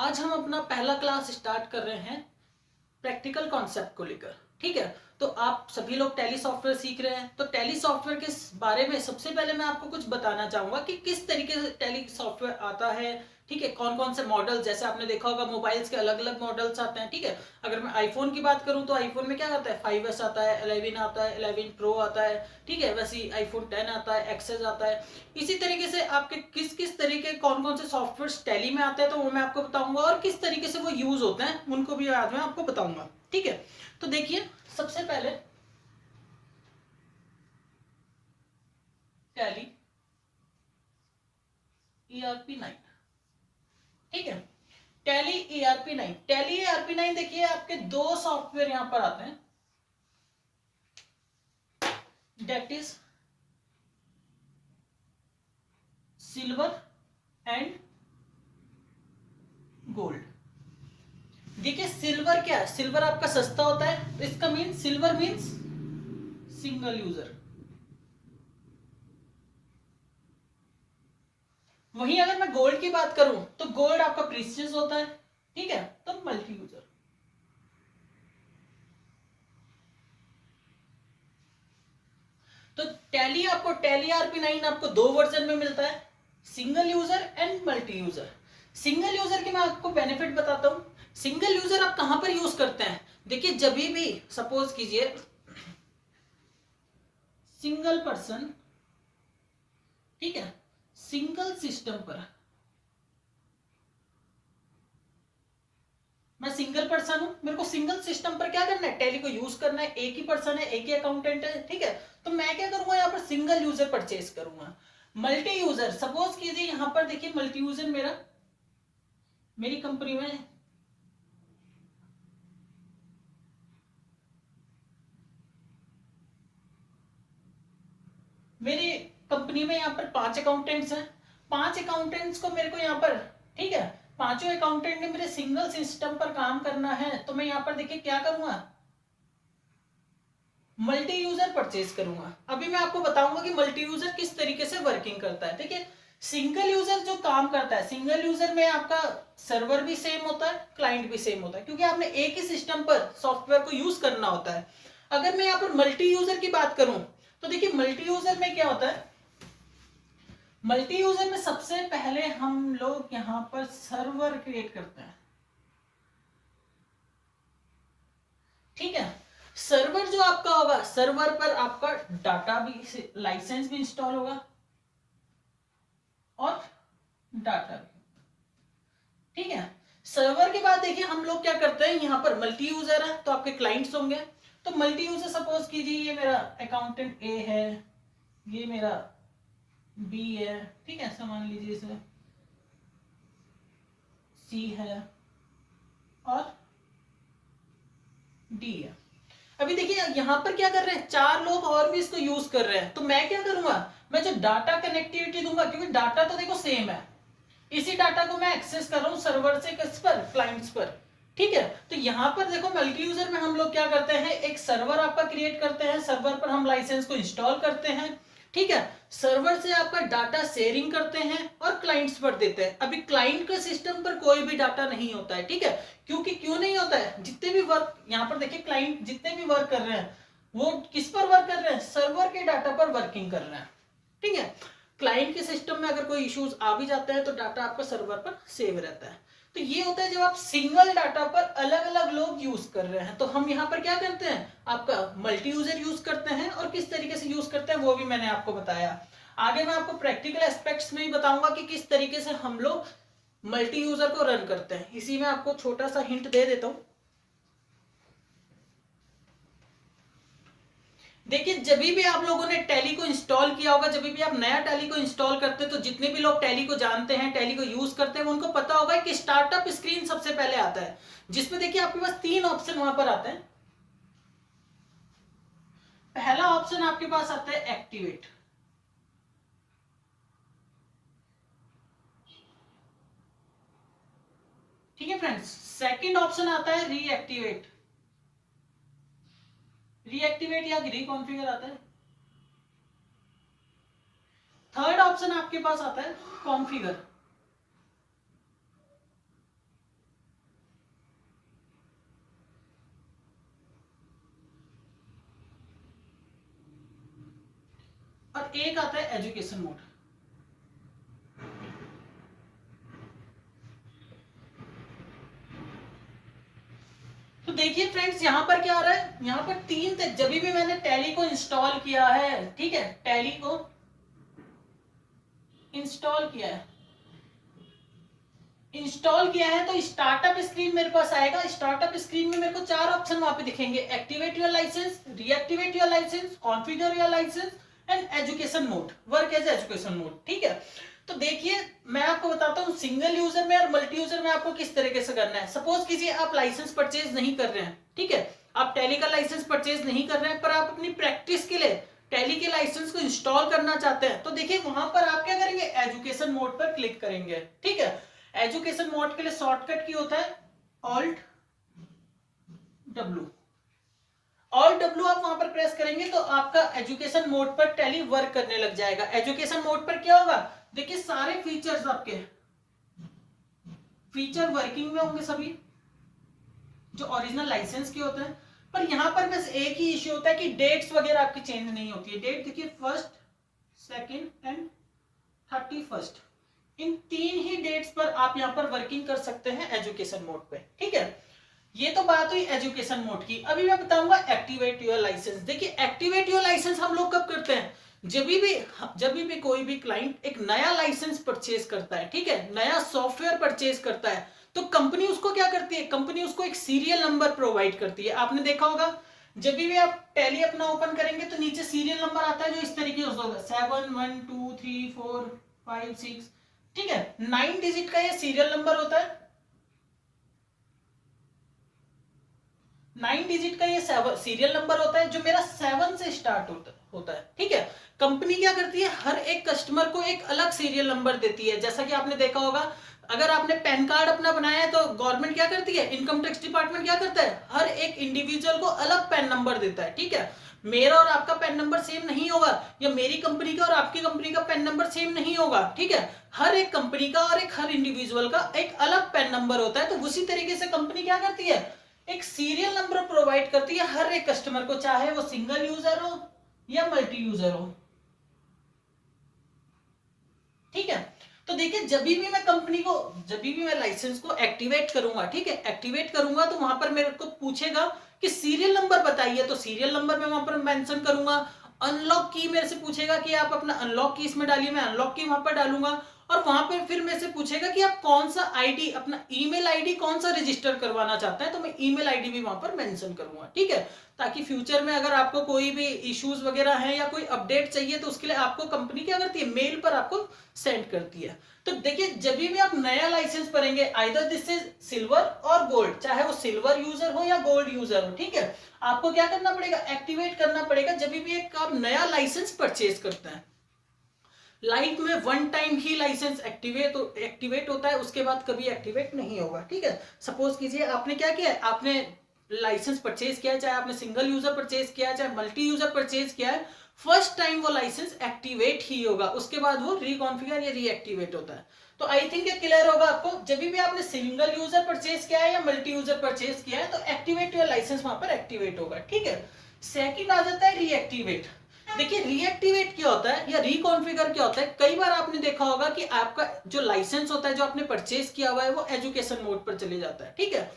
आज हम अपना पहला क्लास स्टार्ट कर रहे हैं प्रैक्टिकल कॉन्सेप्ट को लेकर। ठीक है, तो आप सभी लोग टैली सॉफ्टवेयर सीख रहे हैं, तो टैली सॉफ्टवेयर के बारे में सबसे पहले मैं आपको कुछ बताना चाहूंगा कि किस तरीके से टैली सॉफ्टवेयर आता है। ठीक है, कौन कौन से मॉडल, जैसे आपने देखा होगा मोबाइल्स के अलग अलग मॉडल्स आते हैं। ठीक है, अगर मैं आईफोन की बात करूं तो आईफोन में क्या आता है, 5S आता है, 11 आता है, 11 प्रो आता है। ठीक है, वैसे ही आईफोन 10 आता है, एक्सेस आता है। इसी तरीके से आपके किस किस तरीके कौन कौन से सॉफ्टवेयर टैली में आते हैं तो वो मैं आपको बताऊंगा, और किस तरीके से वो यूज होते हैं उनको भी आज मैं आपको बताऊंगा। ठीक है, तो देखिए सबसे पहले टैली ERP9। ठीक है, टैली ERP9, टैली ERP9 देखिए आपके दो सॉफ्टवेयर यहां पर आते हैं, that is silver and gold. देखिए सिल्वर क्या है, सिल्वर आपका सस्ता होता है, तो इसका mean silver means single user. वहीं अगर मैं गोल्ड की बात करूं तो गोल्ड आपका प्रीशियस होता है। ठीक है, तो मल्टी यूजर। तो टैली आपको टैली ERP9 आपको दो वर्जन में मिलता है, single user and multi user. Single user के मैं आपको बेनिफिट बताता हूं। सिंगल यूजर आप कहां पर यूज करते हैं, देखिए जब भी सपोज कीजिए सिंगल पर्सन, ठीक है, सिंगल सिस्टम पर, मैं सिंगल पर्सन हूं, मेरे को सिंगल सिस्टम पर क्या करना है, टैली को यूज करना है, एक ही पर्सन है, एक ही अकाउंटेंट है। ठीक है, तो मैं क्या करूंगा, यहाँ पर सिंगल यूजर परचेज करूंगा। मल्टी यूजर, सपोज कीजिए यहां पर देखिए मल्टी यूजर मेरा मेरी कंपनी में मेरी कंपनी में यहाँ पर 5 अकाउंटेंट्स हैं। 5 अकाउंटेंट्स को मेरे को यहाँ पर, ठीक है, पांचों अकाउंटेंट ने मेरे सिंगल सिस्टम पर काम करना है, तो मैं यहाँ पर देखिए क्या करूंगा, मल्टी यूजर परचेज करूंगा। अभी मैं आपको बताऊंगा कि मल्टी यूजर किस तरीके से वर्किंग करता है। ठीक है, सिंगल यूजर जो काम करता है, सिंगल यूजर में आपका सर्वर भी सेम होता है, क्लाइंट भी सेम होता है, क्योंकि आपने एक ही सिस्टम पर सॉफ्टवेयर को यूज करना होता है। अगर मैं यहाँ पर मल्टी यूजर की बात करूं तो देखिए मल्टी यूजर में क्या होता है, मल्टी यूजर में सबसे पहले हम लोग यहां पर सर्वर क्रिएट करते हैं। ठीक है, सर्वर जो आपका होगा, सर्वर पर आपका डाटा भी, लाइसेंस भी इंस्टॉल होगा और डाटा भी। ठीक है, सर्वर के बाद देखिए हम लोग क्या करते हैं, यहां पर मल्टी यूजर है तो आपके क्लाइंट्स होंगे। तो मल्टी यूजर सपोज कीजिए ये मेरा अकाउंटेंट ए है, ये मेरा बी है, ठीक है, ऐसा मान लीजिए इसे सी है और डी है। अभी देखिए यहां पर क्या कर रहे हैं, चार लोग और भी इसको यूज कर रहे हैं, तो मैं क्या करूंगा, मैं जो डाटा कनेक्टिविटी दूंगा, क्योंकि डाटा तो देखो सेम है, इसी डाटा को मैं एक्सेस कर रहा हूं सर्वर से किस पर, क्लाइंट्स पर। ठीक है, तो यहां पर देखो मल्टी यूजर में हम लोग क्या करते हैं, एक सर्वर आपका क्रिएट करते हैं, सर्वर पर हम लाइसेंस को इंस्टॉल करते हैं। ठीक है, सर्वर से आपका डाटा शेयरिंग करते हैं और क्लाइंट्स पर देते हैं। अभी क्लाइंट के सिस्टम पर कोई भी डाटा नहीं होता है। ठीक है, क्योंकि क्यों नहीं होता है, जितने भी वर्क यहां पर देखिए क्लाइंट जितने भी वर्क कर रहे हैं वो किस पर वर्क कर रहे हैं, सर्वर के डाटा पर वर्किंग कर रहे हैं। ठीक है, क्लाइंट के सिस्टम में अगर कोई इश्यूज आ भी जाते हैं तो डाटा आपका सर्वर पर सेव रहता है। तो ये होता है जब आप सिंगल डाटा पर अलग अलग लोग यूज कर रहे हैं, तो हम यहाँ पर क्या करते हैं, आपका मल्टी यूजर यूज करते हैं, और किस तरीके से यूज करते हैं वो भी मैंने आपको बताया। आगे मैं आपको प्रैक्टिकल एस्पेक्ट्स में ही बताऊंगा कि किस तरीके से हम लोग मल्टी यूजर को रन करते हैं। इसी में आपको छोटा सा हिंट दे देता हूं। देखिए जब भी आप लोगों ने टैली को इंस्टॉल किया होगा, जब भी आप नया टैली को इंस्टॉल करते हैं, तो जितने भी लोग टैली को जानते हैं, टैली को यूज करते हैं, उनको पता होगा कि स्टार्टअप स्क्रीन सबसे पहले आता है, जिसमें देखिए आपके पास 3 ऑप्शन वहां पर आते हैं। पहला ऑप्शन आपके पास आता है एक्टिवेट, ठीक है फ्रेंड्स। सेकंड ऑप्शन आता है रीएक्टिवेट, रीएक्टिवेट या रिकॉन्फिगर आता है। थर्ड ऑप्शन आपके पास आता है कॉन्फ़िगर। और एक आता है एजुकेशन मोड। तो देखिए फ्रेंड्स यहां पर क्या आ रहा है, यहां पर 3 थे। जब भी मैंने टैली को इंस्टॉल किया है, ठीक है, टैली को इंस्टॉल किया है, तो स्टार्टअप स्क्रीन मेरे पास आएगा। स्टार्टअप स्क्रीन में मेरे को 4 ऑप्शन वहां पे दिखेंगे, activate your licence, reactivate your licence, configure your licence and education mode, work as education mode. ठीक है, तो देखिए मैं आपको बताता हूँ सिंगल यूजर में और मल्टी यूजर में आपको किस तरीके से करना है। सपोज कीजिए आप लाइसेंस परचेज नहीं कर रहे हैं, ठीक है, आप टैली का लाइसेंस परचेज नहीं कर रहे हैं, पर आप अपनी प्रैक्टिस के लिए टैली के लाइसेंस को इंस्टॉल करना चाहते हैं, तो देखिए वहां पर आप क्या करेंगे, एजुकेशन मोड पर क्लिक करेंगे। ठीक है, एजुकेशन मोड के लिए शॉर्टकट की होता है ऑल्ट डब्ल्यू। ऑल्ट डब्ल्यू आप वहां पर प्रेस करेंगे तो आपका एजुकेशन मोड पर टैली वर्क करने लग जाएगा। एजुकेशन मोड पर क्या होगा, देखिए सारे फीचर्स आपके फीचर वर्किंग में होंगे सभी जो ओरिजिनल लाइसेंस के होते हैं, पर यहां पर बस एक ही इश्यू होता है कि डेट्स वगैरह आपकी चेंज नहीं होती है। डेट देखिए 1, 2 एंड 31, इन 3 ही डेट्स पर आप यहां पर वर्किंग कर सकते हैं एजुकेशन मोड पे। ठीक है, ये तो बात हुई एजुकेशन मोड की। अभी मैं बताऊंगा एक्टिवेट योर लाइसेंस। देखिए एक्टिवेट योर लाइसेंस हम लोग कब करते हैं, जब भी कोई भी क्लाइंट एक नया लाइसेंस परचेज करता है, ठीक है, नया सॉफ्टवेयर परचेज करता है, तो कंपनी उसको क्या करती है, कंपनी उसको एक सीरियल नंबर प्रोवाइड करती है। आपने देखा होगा जब भी आप टैली अपना ओपन करेंगे तो नीचे सीरियल नंबर आता है जो इस तरीके से होगा 7 1 2 3 4 5 6, ठीक है, 9 डिजिट का ये सीरियल नंबर होता है। 9 डिजिट का ये सीरियल नंबर होता है जो मेरा 7 से स्टार्ट होता है। ठीक है, कंपनी क्या करती है, हर एक कस्टमर को एक अलग सीरियल नंबर देती है। जैसा कि आपने देखा होगा अगर आपने पैन कार्ड अपना बनाया है तो गवर्नमेंट क्या करती है, इनकम टैक्स डिपार्टमेंट क्या करता है, हर एक इंडिविजुअल को अलग पैन नंबर देता है। ठीक है, मेरा और आपका पैन नंबर सेम नहीं होगा, या मेरी कंपनी का और आपकी कंपनी का पैन नंबर सेम नहीं होगा। ठीक है, हर एक कंपनी का और हर इंडिविजुअल का एक अलग पैन नंबर होता है। तो उसी तरीके से कंपनी क्या करती है, एक सीरियल नंबर प्रोवाइड करती है हर एक कस्टमर को, चाहे वो सिंगल यूजर हो या मल्टी यूजर हो। ठीक है, तो देखिए जब भी मैं लाइसेंस को एक्टिवेट करूंगा, ठीक है, एक्टिवेट करूंगा तो वहां पर मेरे को पूछेगा कि सीरियल नंबर बताइए, तो सीरियल नंबर मैं वहां पर मेंशन करूंगा। अनलॉक की मेरे से पूछेगा कि आप अपना अनलॉक की इसमें डालिए, मैं अनलॉक की वहां पर डालूंगा। और वहां पर फिर मेरे से पूछेगा कि आप कौन सा आईडी, अपना ईमेल आईडी कौन सा रजिस्टर करवाना चाहते हैं, तो मैं ईमेल आईडी भी वहां पर मेंशन करूंगा। ठीक है, ताकि फ्यूचर में अगर आपको कोई भी इश्यूज वगैरह हैं या कोई अपडेट चाहिए तो उसके लिए आपको कंपनी क्या करती है, मेल पर आपको सेंड करती है। तो देखिए जब भी आप नया लाइसेंस भरेंगे आइदर दिस इज सिल्वर और गोल्ड, चाहे वो सिल्वर यूजर हो या गोल्ड यूजर हो, ठीक है, आपको क्या करना पड़ेगा, एक्टिवेट करना पड़ेगा जब भी एक आप नया लाइसेंस परचेज करते हैं। लाइफ में वन टाइम ही लाइसेंस एक्टिवेट होता है, उसके बाद कभी एक्टिवेट नहीं होगा। ठीक है, सपोज कीजिए आपने क्या किया है, आपने लाइसेंस परचेज किया है, चाहे आपने सिंगल यूजर परचेज किया है चाहे मल्टी यूजर परचेज किया है, फर्स्ट टाइम वो लाइसेंस एक्टिवेट ही होगा, उसके बाद वो रिकॉन्फिगर या रीएक्टिवेट होता है। तो आई थिंक ये क्लियर होगा आपको। जब भी आपने सिंगल यूजर परचेज किया है या मल्टी यूजर परचेज किया है तो एक्टिवेट योर लाइसेंस वहां पर एक्टिवेट होगा। ठीक है, सेकंड आ जाता है रीएक्टिवेट। देखिए रीएक्टिवेट क्या होता है या रिकॉन्फिगर क्या होता है, कई बार आपने देखा होगा कि आपका जो लाइसेंस होता है जो आपने परचेज किया हुआ है वो एजुकेशन मोड पर चले जाता है। ठीक है,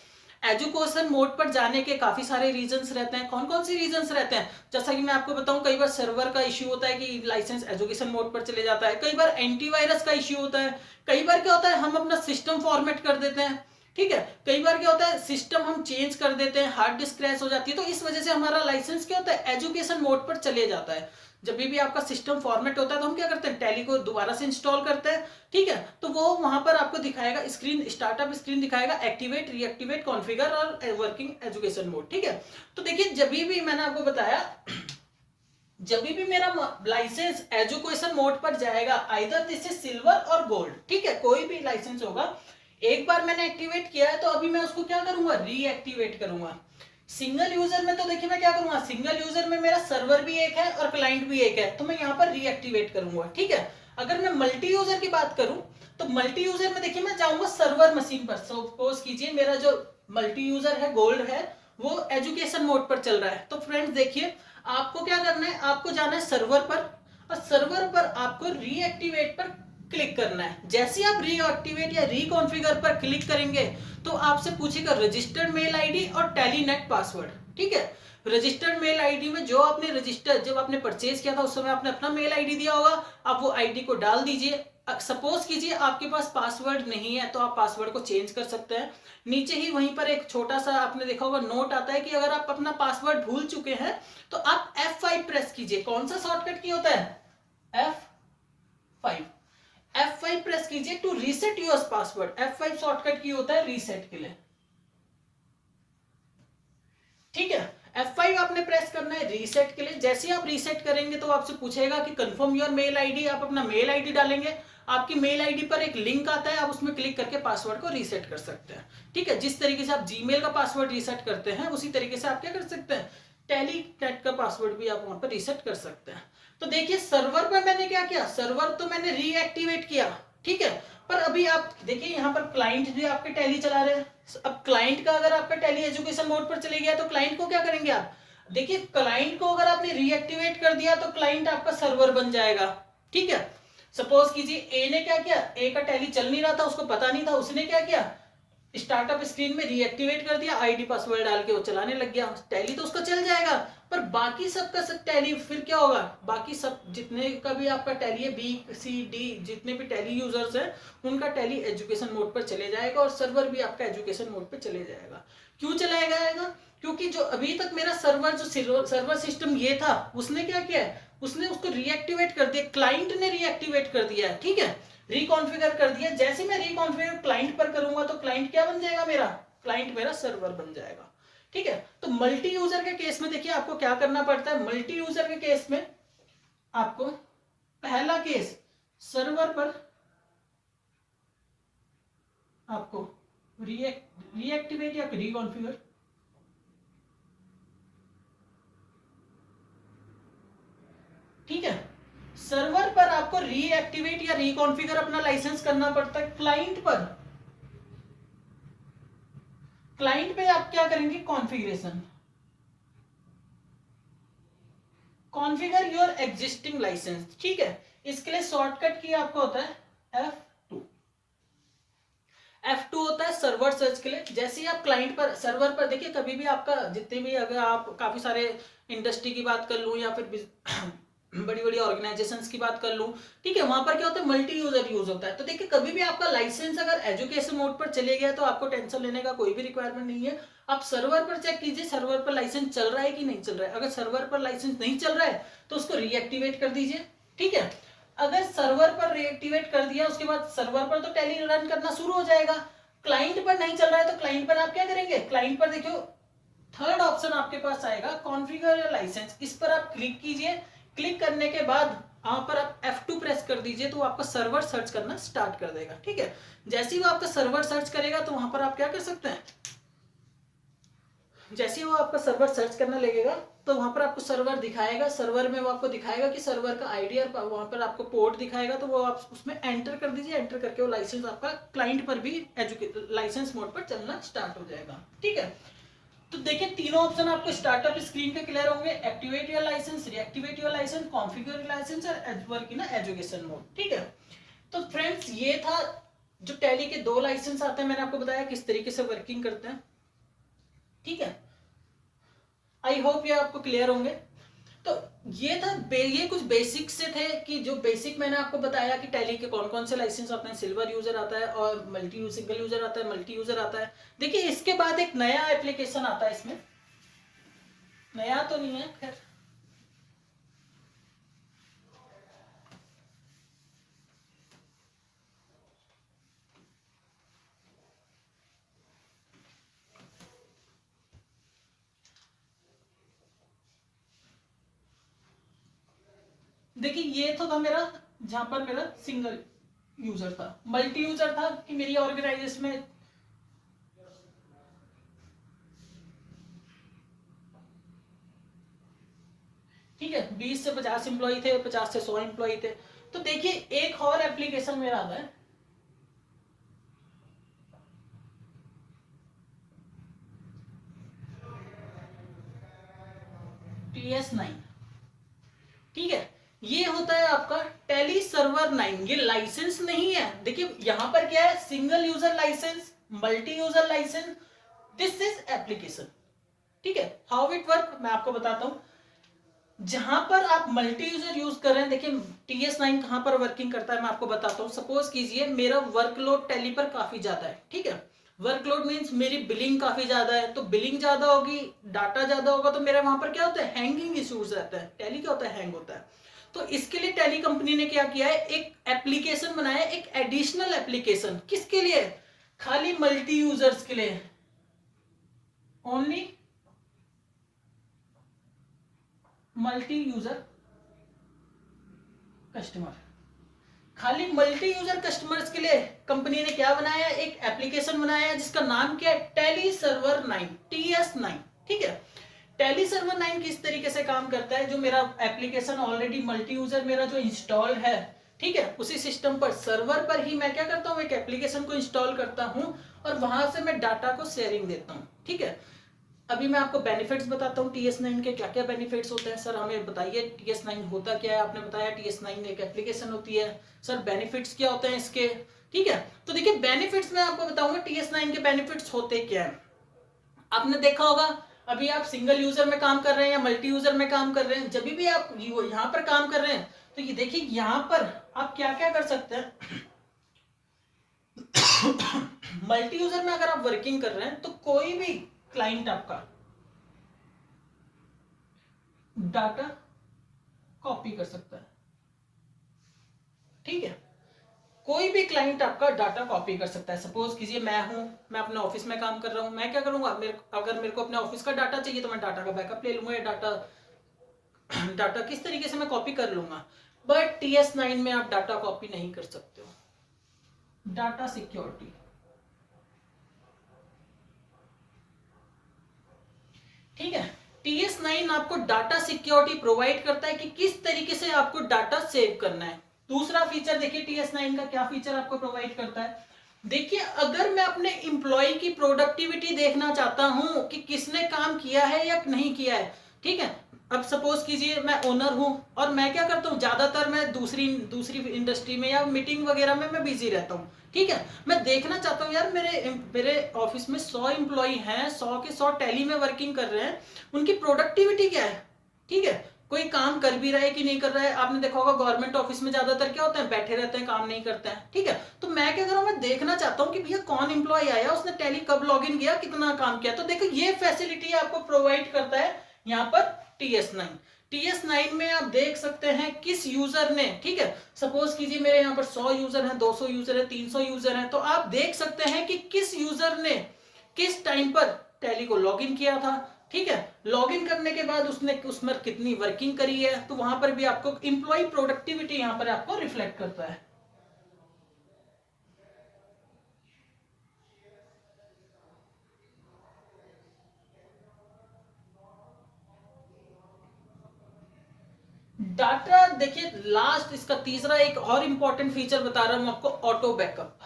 एजुकेशन मोड पर जाने के काफी सारे रीजंस रहते हैं। कौन कौन से रीजंस रहते हैं, जैसा कि मैं आपको बताऊं, कई बार सर्वर का इश्यू होता है कि लाइसेंस एजुकेशन मोड पर चले जाता है, कई बार एंटीवायरस का इश्यू होता है, कई बार क्या होता है हम अपना सिस्टम फॉर्मेट कर देते हैं। ठीक है, कई बार क्या होता है सिस्टम हम चेंज कर देते हैं, हार्ड डिस्क क्रैश हो जाती है, तो इस वजह से हमारा लाइसेंस क्या होता है, एजुकेशन मोड पर चले जाता है। जब भी आपका सिस्टम फॉर्मेट होता है तो हम क्या करते हैं, टैली को दोबारा से इंस्टॉल करते हैं। ठीक है, तो वो वहां पर आपको दिखाएगा स्क्रीन, स्टार्टअप स्क्रीन दिखाएगा, एक्टिवेट, रीएक्टिवेट, कॉन्फ़िगर और वर्किंग एजुकेशन मोड। ठीक है, तो देखिए जब भी मैंने आपको बताया जब भी मेरा लाइसेंस एजुकेशन मोड पर जाएगा आइदर दिस इज सिल्वर और गोल्ड, ठीक है, कोई भी लाइसेंस होगा, एक बार मैंने एक्टिवेट किया है तो अभी मैं उसको क्या करूंगा, रीएक्टिवेट करूंगा। सिंगल यूजर में तो देखिए मैं क्या करूंगा, सिंगल यूजर में मेरा सर्वर भी एक है और क्लाइंट भी एक है, तो मैं यहाँ पर रीएक्टिवेट करूंगा। ठीक है, अगर मैं मल्टी यूजर की बात करूं तो मल्टी यूजर में देखिए मैं जाऊंगा सर्वर मशीन पर। सपोज कीजिए मेरा जो मल्टी यूजर है गोल्ड है वो एजुकेशन मोड पर चल रहा है, तो फ्रेंड्स देखिए आपको क्या करना है, आपको जाना है सर्वर पर, और सर्वर पर आपको रीएक्टिवेट पर क्लिक करना है। जैसे आप रीएक्टिवेट या रिकॉन्फ़िगर पर क्लिक करेंगे तो आपसे पूछेगा रजिस्टर्ड मेल आईडी और टेलीनेट पासवर्ड। ठीक है, रजिस्टर्ड मेल आईडी में जो आपने रजिस्टर जब आपने परचेज किया था उस समय आपने अपना मेल आईडी दिया होगा, आप वो आईडी को डाल दीजिए। सपोज कीजिए आपके पास पासवर्ड नहीं है तो आप पासवर्ड को चेंज कर सकते हैं। नीचे ही वहीं पर एक छोटा सा आपने देखा होगा नोट आता है कि अगर आप अपना पासवर्ड भूल चुके हैं तो आप F5 प्रेस कीजिए। कौन सा शॉर्टकट की होता है? F5। F5 प्रेस कीजिए to reset your password. F5 shortcut की होता है रीसेट के लिए। ठीक है, F5 आपने प्रेस करना है रीसेट के लिए। जैसे ही आप रीसेट करेंगे तो आपसे पूछेगा कि कंफर्म योर मेल आईडी। आप अपना मेल आईडी डालेंगे, आपकी मेल आईडी पर एक लिंक आता है, आप उसमें क्लिक करके पासवर्ड को रीसेट कर सकते हैं। ठीक है, जिस तरीके से आप जीमेल का पासवर्ड रीसेट करते हैं उसी तरीके से आप क्या कर सकते हैं, टेलीनेट का पासवर्ड भी आप वहां पर रीसेट कर सकते हैं। तो देखिए सर्वर पर मैंने क्या किया, सर्वर तो मैंने रीएक्टिवेट किया। ठीक है, पर अभी आप देखिए यहाँ पर क्लाइंट भी आपके टैली चला रहे हैं। अब क्लाइंट का अगर आपका टैली एजुकेशन मोड पर चले गया तो क्लाइंट को क्या करेंगे आप? देखिए क्लाइंट को अगर आपने रीएक्टिवेट कर दिया तो क्लाइंट आपका सर्वर बन जाएगा। ठीक है, सपोज कीजिए ए ने क्या किया, ए का टैली चल नहीं रहा था, उसको पता नहीं था, उसने क्या किया, स्टार्टअप स्क्रीन में रीएक्टिवेट कर दिया, आईडी पासवर्ड डाल के वो चलाने लग गया। टैली तो उसका चल जाएगा, पर बाकी सबका सब टैली फिर क्या होगा, बाकी सब जितने का भी आपका टैली है, B, C, D जितने भी टैली यूजर्स हैं उनका टैली एजुकेशन मोड पर चले जाएगा और सर्वर भी आपका एजुकेशन मोड पर चले जाएगा। क्यों चलाया जाएगा? क्योंकि जो अभी तक मेरा सर्वर जो सर्वर सिस्टम ये था उसने क्या किया है, उसने उसको रीएक्टिवेट कर दिया, क्लाइंट ने रीएक्टिवेट कर दिया है। ठीक है, रिकॉन्फ़िगर कर दिया। जैसे मैं रिकॉन्फ़िगर क्लाइंट पर करूंगा तो क्लाइंट क्या बन जाएगा, मेरा क्लाइंट मेरा सर्वर बन जाएगा। ठीक है, तो मल्टी यूजर के केस में देखिए आपको क्या करना पड़ता है। मल्टी यूजर के केस में आपको पहला केस सर्वर पर आपको रीएक्टिवेट या रिकॉन्फ़िगर, ठीक है, सर्वर पर आपको रीएक्टिवेट या रिकॉन्फ़िगर अपना लाइसेंस करना पड़ता है। क्लाइंट पे आप क्या करेंगे, configuration, configure your existing licence. ठीक है, इसके लिए शॉर्टकट की आपको होता है F2। F2 होता है सर्वर सर्च के लिए। जैसे ही आप क्लाइंट पर सर्वर पर देखिए, कभी भी आपका जितने भी, अगर आप काफी सारे इंडस्ट्री की बात कर लूं या फिर बड़ी बड़ी ऑर्गेनाइजेशंस की बात कर लूं, ठीक है, वहां पर क्या होता है, मल्टी यूजर यूज होता है। तो देखिए कभी भी आपका लाइसेंस अगर एजुकेशन मोड पर चले गया तो आपको टेंशन लेने का कोई भी रिक्वायरमेंट नहीं है। आप सर्वर पर चेक कीजिए सर्वर पर लाइसेंस चल रहा है कि नहीं चल रहा है। अगर सर्वर पर लाइसेंस नहीं चल रहा है तो उसको रीएक्टिवेट कर दीजिए। ठीक है, अगर सर्वर पर रीएक्टिवेट कर दिया उसके बाद सर्वर पर तो टैली रन करना शुरू हो जाएगा। क्लाइंट पर नहीं चल रहा है तो क्लाइंट पर आप क्या करेंगे, क्लाइंट पर देखियो थर्ड ऑप्शन आपके पास आएगा कॉन्फ़िगर लाइसेंस। इस पर आप क्लिक कीजिए। क्लिक करने के बाद वहां पर आप F2 प्रेस कर दीजिए तो आपका सर्वर सर्च करना स्टार्ट कर देगा। ठीक है, जैसे ही वो आपका सर्वर सर्च करेगा तो वहां पर आप क्या कर सकते हैं, जैसे ही वो आपका सर्वर सर्च करने लगेगा तो वहां पर आपको सर्वर दिखाएगा। सर्वर में वो आपको दिखाएगा कि सर्वर का आईडी और वहां पर आपको पोर्ट दिखाएगा, तो वो आप उसमें एंटर कर दीजिए। एंटर करके वो लाइसेंस आपका क्लाइंट पर भी लाइसेंस मोड पर चलना स्टार्ट हो जाएगा। ठीक है, तो देखिए तीनों ऑप्शन आपको स्टार्टअप स्क्रीन पे क्लियर होंगे, activate your licence, reactivate your licence, configure licence और वर्क इन एजुकेशन मोड। ठीक है, तो फ्रेंड्स ये था जो टैली के दो लाइसेंस आते हैं, मैंने आपको बताया किस तरीके से वर्किंग करते हैं। ठीक है, आई होप ये आपको क्लियर होंगे। तो ये था ये कुछ बेसिक से थे कि जो बेसिक मैंने आपको बताया कि टैली के कौन कौन से लाइसेंस आते हैं। सिल्वर यूजर आता है और सिंगल यूजर आता है, मल्टी यूजर आता है। देखिए इसके बाद एक नया एप्लीकेशन आता है, इसमें नया तो नहीं है खैर, देखिए ये तो था मेरा, जहां पर मेरा सिंगल यूजर था। मल्टी यूजर था कि मेरी ऑर्गेनाइजेशन में ठीक है 20 से 50 एम्प्लॉय थे, 50 से 100 एम्प्लॉय थे। तो देखिए एक और एप्लीकेशन मेरा आता है, PS9। ठीक है, ये होता है आपका टेली सर्वर 9। ये लाइसेंस नहीं है, देखिए यहां पर क्या है, single user licence, multi user licence, this is application. ठीक है, हाउ इट वर्क मैं आपको बताता हूं। जहां पर आप मल्टी यूजर यूज कर रहे हैं, देखिए TS9 कहां पर वर्किंग करता है मैं आपको बताता हूं। सपोज कीजिए मेरा वर्कलोड टैली पर काफी ज्यादा है, ठीक है, वर्कलोड मींस मेरी बिलिंग काफी ज्यादा है, तो बिलिंग ज्यादा होगी, डाटा ज्यादा होगा, तो मेरा वहां पर क्या होता है, हैंगिंग इश्यूज रहता है, टैली क्या होता है, हैंग होता है। तो इसके लिए टैली कंपनी ने क्या किया है, एक एप्लीकेशन बनाया, एक एडिशनल एप्लीकेशन, किसके लिए, खाली मल्टी यूजर्स के लिए, ओनली मल्टी यूजर कस्टमर, खाली मल्टी यूजर कस्टमर्स के लिए कंपनी ने क्या बनाया, एक एप्लीकेशन बनाया जिसका नाम क्या है, टैली सर्वर 9, TS9। ठीक है, टैली सर्वर 9 किस तरीके से काम करता है, जो मेरा एप्लीकेशन ऑलरेडी मल्टी यूजर मेरा जो इंस्टॉल है, ठीक है, उसी सिस्टम पर सर्वर पर ही मैं क्या करता हूं, एक एप्लीकेशन को इंस्टॉल करता हूं और वहां से मैं डाटा को शेयरिंग देता हूं। ठीक है, अभी मैं आपको बेनिफिट्स बताता हूँ TS9 के, क्या क्या बेनिफिट्स होते हैं। सर हमें बताइए TS9 होता क्या है, आपने बताया TS9 एक एप्लीकेशन होती है, सर बेनिफिट्स क्या होते हैं इसके। ठीक है, तो देखिए बेनिफिट्स मैं आपको बताऊंगा TS9 के बेनिफिट्स होते क्या है। आपने देखा होगा, अभी आप सिंगल यूजर में काम कर रहे हैं या मल्टी यूजर में काम कर रहे हैं, जब भी आप यहाँ पर काम कर रहे हैं, तो ये देखिए यहाँ पर आप क्या क्या कर सकते हैं। मल्टी यूजर में अगर आप वर्किंग कर रहे हैं तो कोई भी क्लाइंट आपका डाटा कॉपी कर सकता है। ठीक है, कोई भी क्लाइंट आपका डाटा कॉपी कर सकता है। सपोज कीजिए मैं अपने ऑफिस में काम कर रहा हूं, मैं क्या करूंगा, अगर मेरे को अपने ऑफिस का डाटा चाहिए तो मैं डाटा का बैकअप ले लूंगा, या डाटा डाटा किस तरीके से मैं कॉपी कर लूंगा। बट TS9 में आप डाटा कॉपी नहीं कर सकते हो, डाटा सिक्योरिटी। ठीक है, TS9 आपको डाटा सिक्योरिटी प्रोवाइड करता है कि किस तरीके से आपको डाटा सेव करना है। दूसरा फीचर देखिए TS9 का क्या फीचर आपको प्रोवाइड करता है। देखिए अगर मैं अपने इंप्लॉय की प्रोडक्टिविटी देखना चाहता हूं कि किसने काम किया है या नहीं किया है, ठीक है, अब सपोज कीजिए मैं ओनर हूं और मैं क्या करता हूं, ज्यादातर मैं दूसरी दूसरी इंडस्ट्री में या मीटिंग वगैरह में मैं बिजी रहता हूं। ठीक है, मैं देखना चाहता हूं यार मेरे मेरे ऑफिस में 100 एम्प्लॉय हैं, 100 के 100 टैली में वर्किंग कर रहे हैं, उनकी प्रोडक्टिविटी क्या है। ठीक है, कोई काम कर भी रहा है कि नहीं कर रहा है। आपने देखा होगा गवर्नमेंट ऑफिस में ज्यादातर क्या होता है, बैठे रहते हैं, काम नहीं करते हैं। ठीक है, तो मैं क्या करूं, मैं देखना चाहता हूं कि भैया कौन एम्प्लॉय आया, उसने टैली कब लॉग इन किया, कितना काम किया। तो देखो ये फैसिलिटी आपको प्रोवाइड करता है यहाँ पर TS9। TS9 में आप देख सकते हैं किस यूजर ने, ठीक है, सपोज कीजिए मेरे यहाँ पर 100 यूजर हैं, 200 यूजर है, 300 यूजर हैं, तो आप देख सकते हैं कि किस यूजर ने किस टाइम पर टैली को लॉग इन किया था। ठीक है, लॉगिन करने के बाद उसने उसमें कितनी वर्किंग करी है, तो वहां पर भी आपको इंप्लॉय प्रोडक्टिविटी यहां पर आपको रिफ्लेक्ट करता है। डाटा देखिए लास्ट इसका तीसरा एक और इंपॉर्टेंट फीचर बता रहा हूं आपको, ऑटो बैकअप।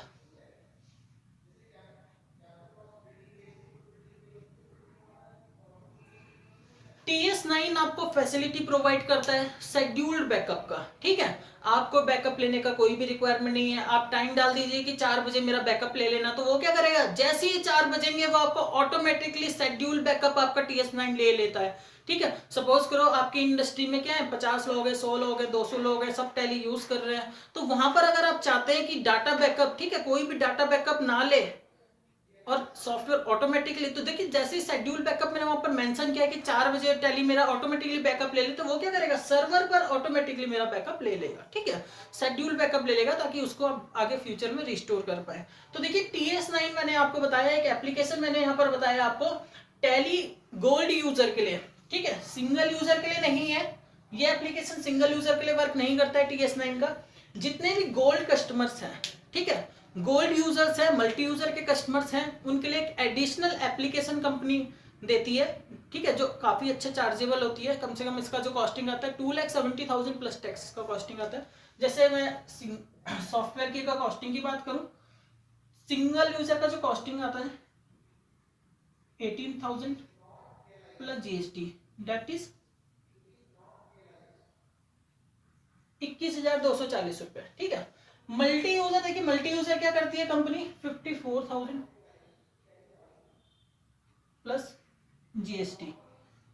TS9 आपको फैसिलिटी प्रोवाइड करता है शेड्यूल्ड बैकअप का। ठीक है, आपको बैकअप लेने का कोई भी रिक्वायरमेंट नहीं है। आप टाइम डाल दीजिए कि 4 बजे मेरा बैकअप ले लेना, तो वो क्या करेगा, जैसे ही 4 बजेंगे वो आपको ऑटोमेटिकली शेड्यूल्ड बैकअप आपका TS9 ले लेता है। ठीक है, सपोज करो आपकी इंडस्ट्री में क्या है, 50 लोग हैं, 100 लोग हैं, 200 लोग हैं, सब टैली यूज कर रहे हैं, तो वहां पर अगर आप चाहते हैं कि डाटा बैकअप, ठीक है, कोई भी डाटा बैकअप ना ले और सॉफ्टवेयर ऑटोमेटिकली, तो देखिए जैसे ही शेड्यूल बैकअप मैंने वहां पर मेंशन किया कि 4 बजे टैली मेरा ऑटोमेटिकली बैकअप ले ले, तो वो क्या करेगा, सर्वर पर ऑटोमेटिकली मेरा बैकअप ले लेगा। ठीक है, शेड्यूल बैकअप ले लेगा ताकि उसको आप आगे फ्यूचर में रिस्टोर कर पाए। तो देखिए TS9 मैंने आपको बताया, एक एप्लीकेशन मैंने यहाँ पर बताया आपको टैली गोल्ड यूजर के लिए। ठीक है, सिंगल यूजर के लिए नहीं है ये एप्लीकेशन, सिंगल यूजर के लिए वर्क नहीं करता है TS9 का। जितने भी गोल्ड कस्टमर्स हैं, ठीक है, गोल्ड यूजर्स हैं, मल्टी यूजर के कस्टमर्स हैं, उनके लिए एक एडिशनल एप्लीकेशन कंपनी देती है। ठीक है, जो काफी अच्छे चार्जेबल होती है, कम से कम इसका जो कॉस्टिंग आता है 2,70,000 प्लस टैक्स का कॉस्टिंग आता है। जैसे मैं सॉफ्टवेयर की का कॉस्टिंग की बात करूं, सिंगल यूजर का जो कॉस्टिंग आता है 18,000 प्लस GST, दैट इज 21,240 रुपए, ठीक है। मल्टी यूजर, देखिए मल्टी यूजर क्या करती है company, 54,000 plus GST,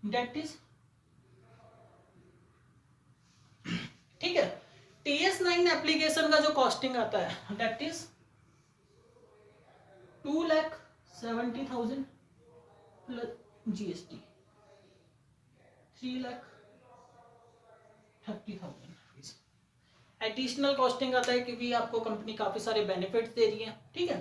that is, ठीक है। TS9 एप्लीकेशन का जो कॉस्टिंग आता है that is 2,70,000 plus GST, 3,30,000 additional costing आता है, क्योंकि आपको कंपनी काफी सारे बेनिफिट्स दे रही है, ठीक है।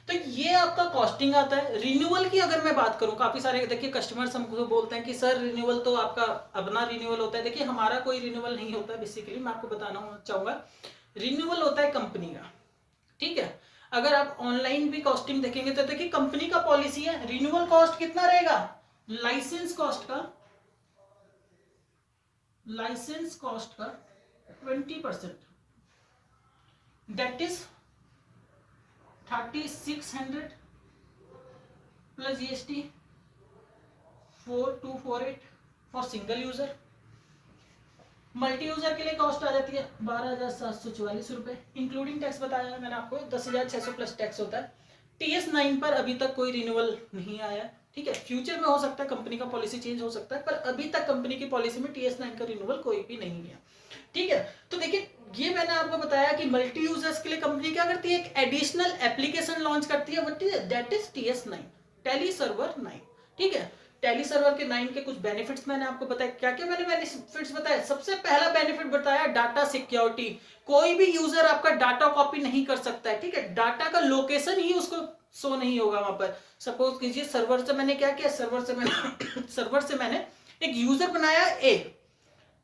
तो ये आपका कॉस्टिंग आता है। रिन्यूअल की अगर मैं बात करूं, काफी सारे देखिए कस्टमर्स हमको बोलते हैं कि सर रिन्यूअल तो आपका अपना रिन्यूअल होता है। देखिए हमारा कोई रिन्यूअल नहीं होता है, बेसिकली मैं आपको बताना चाहूंगा, रिन्यूअल होता है कंपनी का, ठीक है। अगर आप ऑनलाइन भी कॉस्टिंग देखेंगे तो देखिए कंपनी का पॉलिसी है, रिन्यूअल कॉस्ट कितना रहेगा, लाइसेंस कॉस्ट का 20%, that is 3,600 plus GST 4,248 for single user. Multi user के लिए कॉस्ट आ जाती है 12,744 रुपए, इंक्लूडिंग टैक्स बताया मैंने आपको, 10,600 प्लस टैक्स होता है। TS9 पर अभी तक कोई रिन्यूअल नहीं आया, ठीक है। फ्यूचर में हो सकता है, कंपनी का पॉलिसी चेंज हो सकता है, पर अभी तक कंपनी की पॉलिसी में TS9 का रिन्यूअल कोई भी नहीं है, ठीक है। तो देखिए ये मैंने आपको बताया कि मल्टी यूजर्स के लिए कंपनी क्या करती है, एक एडिशनल एप्लीकेशन लॉन्च करती है, what is that is TS9, tally server 9, ठीक है। टैली सर्वर के 9 के कुछ बेनिफिट्स मैंने आपको बताया। क्या क्या मैंने बेनिफिट्स बताया, सबसे पहला बेनिफिट बताया डाटा सिक्योरिटी, कोई भी यूजर आपका डाटा कॉपी नहीं कर सकता है, ठीक है। डाटा का लोकेशन ही उसको शो नहीं होगा वहां पर। सपोज कीजिए सर्वर से मैंने क्या किया, सर्वर से मैंने एक यूजर बनाया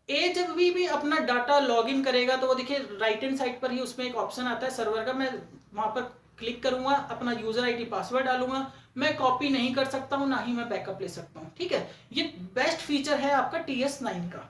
ए जब भी अपना डाटा लॉगिन करेगा तो वो देखिए राइट हैंड साइड पर ही उसमें एक ऑप्शन आता है सर्वर का, मैं वहां पर क्लिक करूंगा, अपना यूजर आईडी पासवर्ड डालूंगा, मैं कॉपी नहीं कर सकता हूं, ना ही मैं बैकअप ले सकता हूं, ठीक है। ये बेस्ट फीचर है आपका TS9 का।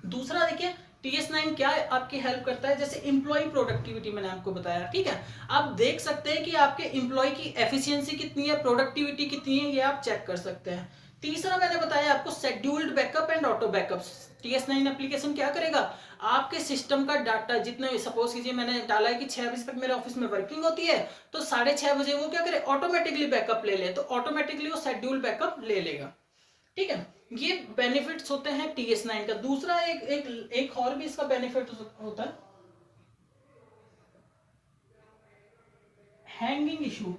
दूसरा देखिए TS9 क्या आपकी हेल्प करता है, जैसे इंप्लॉय प्रोडक्टिविटी मैंने आपको बताया, ठीक है। आप देख सकते हैं कि आपके इंप्लॉय की एफिशिएंसी कितनी है, प्रोडक्टिविटी कितनी है, ये आप चेक कर सकते हैं। तीसरा मैंने बताया आपको scheduled backup and auto backup. TS9 application क्या करेगा, आपके सिस्टम का डाटा जितने, सपोज कीजिए मैंने डाला है कि 6 बजे तक मेरे ऑफिस में वर्किंग होती है, तो 6:30 बजे वो क्या करे, ऑटोमेटिकली बैकअप ले ले, तो ऑटोमेटिकली वो शेड्यूल बैकअप ले लेगा, ठीक है। ये बेनिफिट्स होते हैं TS9 का। दूसरा एक और भी इसका बेनिफिट होता है, हैंगिंग इशू,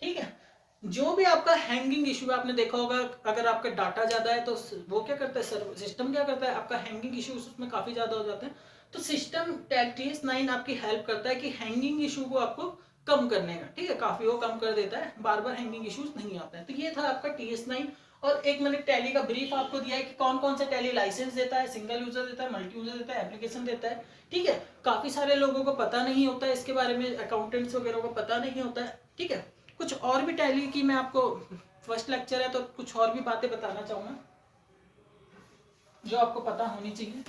ठीक है। जो भी आपका हैंगिंग इशू है, आपने देखा होगा अगर आपका डाटा ज्यादा है तो वो क्या करता है, सिस्टम क्या करता है, आपका हैंगिंग इशू उसमें काफी ज्यादा हो जाते हैं, तो सिस्टम TS9 आपकी हेल्प करता है कि हैंगिंग इशू को आपको कम करने का, ठीक है, काफी वो कम कर देता है, बार बार हैंगिंग इश्यूज नहीं आते हैं। तो ये था आपका TS9। और एक मैंने टैली का ब्रीफ आपको दिया है कि कौन कौन से टैली लाइसेंस देता है, सिंगल यूजर देता है, मल्टी यूजर देता है, एप्लीकेशन देता है, ठीक है। काफी सारे लोगों को पता नहीं होता है इसके बारे में, अकाउंटेंट्स वगैरह को पता नहीं होता है, ठीक है। कुछ और भी टैली की मैं आपको, फर्स्ट लेक्चर है तो कुछ और भी बातें बताना चाहूंगा जो आपको पता होनी चाहिए।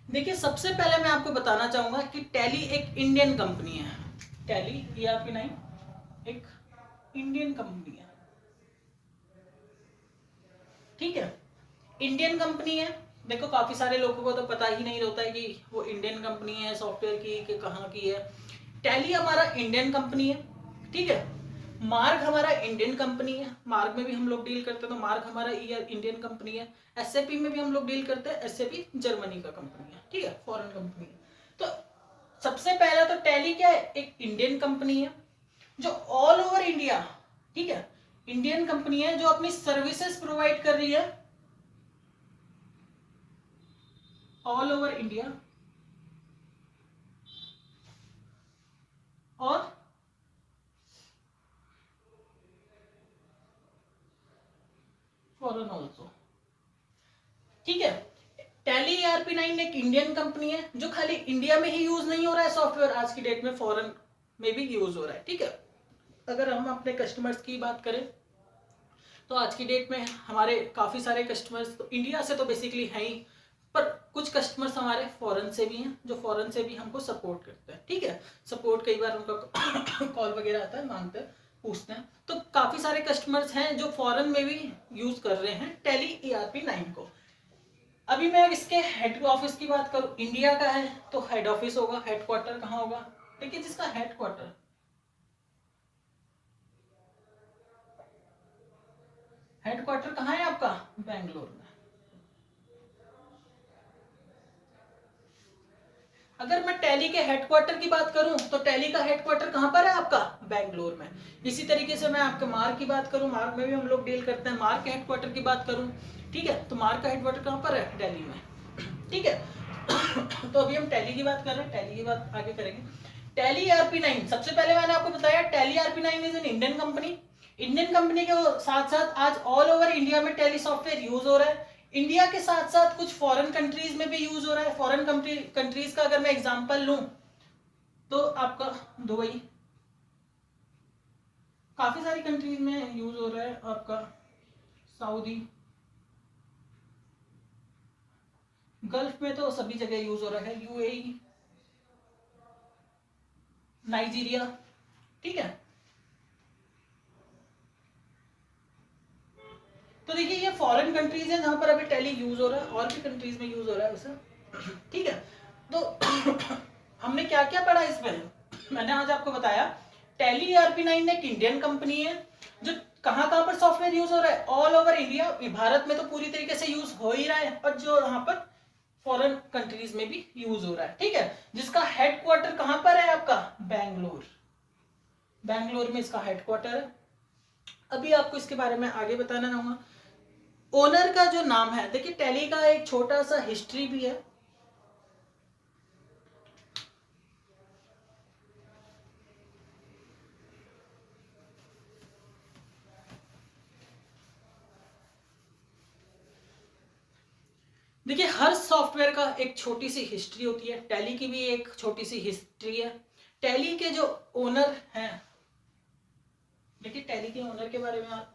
देखिए सबसे पहले मैं आपको बताना चाहूंगा कि टैली एक इंडियन कंपनी है, टैली ERP9 एक इंडियन कंपनी है, ठीक है, इंडियन कंपनी है। देखो काफी सारे लोगों को तो पता ही नहीं होता है कि वो इंडियन कंपनी है सॉफ्टवेयर की कि कहाँ की है। टैली हमारा इंडियन कंपनी है, ठीक है। मार्ग हमारा इंडियन कंपनी है, मार्ग में भी हम लोग डील करते हैं तो मार्ग हमारा इंडियन कंपनी है। SAP में भी हम लोग डील करते हैं, SAP जर्मनी का कंपनी है, ठीक है, फॉरेन कंपनी है। तो सबसे पहला तो टैली क्या है, एक इंडियन कंपनी है जो ऑल ओवर इंडिया, ठीक है, इंडियन कंपनी है जो अपनी सर्विसेज प्रोवाइड कर रही है ऑल ओवर इंडिया और फॉरेन ऑल्सो, ठीक है। टैली ERP9 एक इंडियन कंपनी है जो खाली इंडिया में ही यूज नहीं हो रहा है सॉफ्टवेयर, आज की डेट में फॉरेन में भी यूज हो रहा है, ठीक है। अगर हम अपने कस्टमर्स की बात करें तो आज की डेट में हमारे काफ़ी सारे कस्टमर्स तो इंडिया से तो बेसिकली हैं ही, पर कुछ कस्टमर्स हमारे फॉरेन से भी हैं जो फॉरेन से भी हमको सपोर्ट करते हैं। ठीक है, सपोर्ट कई बार उनका कॉल वगैरह आता है, मांगते हैं, पूछते हैं। तो काफ़ी सारे कस्टमर्स हैं जो फॉरेन में भी यूज़ कर रहे हैं टैली ERP9 को। अभी मैं इसके हेड ऑफिस की बात करूं, इंडिया का है तो हेड ऑफिस होगा, हेडक्वार्टर कहाँ होगा? देखिए जिसका हेडक्वार्टर कहाँ है आपका? बेंगलोर में। अगर मैं टैली के हेडक्वार्टर की बात करूं तो टैली का हेडक्वार्टर कहां पर है आपका? बेंगलोर में। इसी तरीके से मैं आपके मार्क की बात करूं, मार्क में भी हम लोग डील करते हैं, मार्क के हेडक्वार्टर की बात करूं, ठीक है, तो मार्क का हेडक्वार्टर कहां पर है? दिल्ली में। ठीक है। तो अभी हम टैली की बात कर रहे हैं, टैली की बात आगे करेंगे। टैली ERP9, सबसे पहले मैंने आपको बताया tally ERP9 is an Indian company. Indian company के साथ साथ आज ऑल ओवर इंडिया में टैली सॉफ्टवेयर यूज हो रहा है। इंडिया के साथ साथ कुछ फॉरेन कंट्रीज में भी यूज हो रहा है। फॉरेन कंट्रीज का अगर मैं एग्जांपल लूं तो आपका दुबई, काफी सारी कंट्रीज में यूज हो रहा है, आपका सऊदी, गल्फ में तो सभी जगह यूज हो रहा है, UAE, नाइजीरिया। ठीक है, तो देखिए ये फॉरेन कंट्रीज है जहां पर अभी टैली यूज हो रहा है, और भी कंट्रीज में यूज हो रहा है वैसे। ठीक है, तो हमने क्या क्या पढ़ा इसमें? मैंने आज आपको बताया टैली ERP9 एक इंडियन कंपनी है जो कहां कहां पर सॉफ्टवेयर यूज हो रहा है? ऑल ओवर इंडिया, भारत में तो पूरी तरीके से यूज हो ही रहा है, और जो यहाँ पर फॉरेन कंट्रीज में भी यूज हो रहा है। ठीक है, जिसका हेडक्वार्टर कहां पर है आपका? बेंगलोर। बेंगलोर में इसका हेडक्वार्टर है। अभी आपको इसके बारे में आगे बताना चाहूंगा। ओनर का जो नाम है, देखिए टैली का एक छोटा सा हिस्ट्री भी है। देखिए हर सॉफ्टवेयर का एक छोटी सी हिस्ट्री होती है, टैली की भी एक छोटी सी हिस्ट्री है। टैली के जो ओनर हैं, देखिए टैली के ओनर के बारे में आप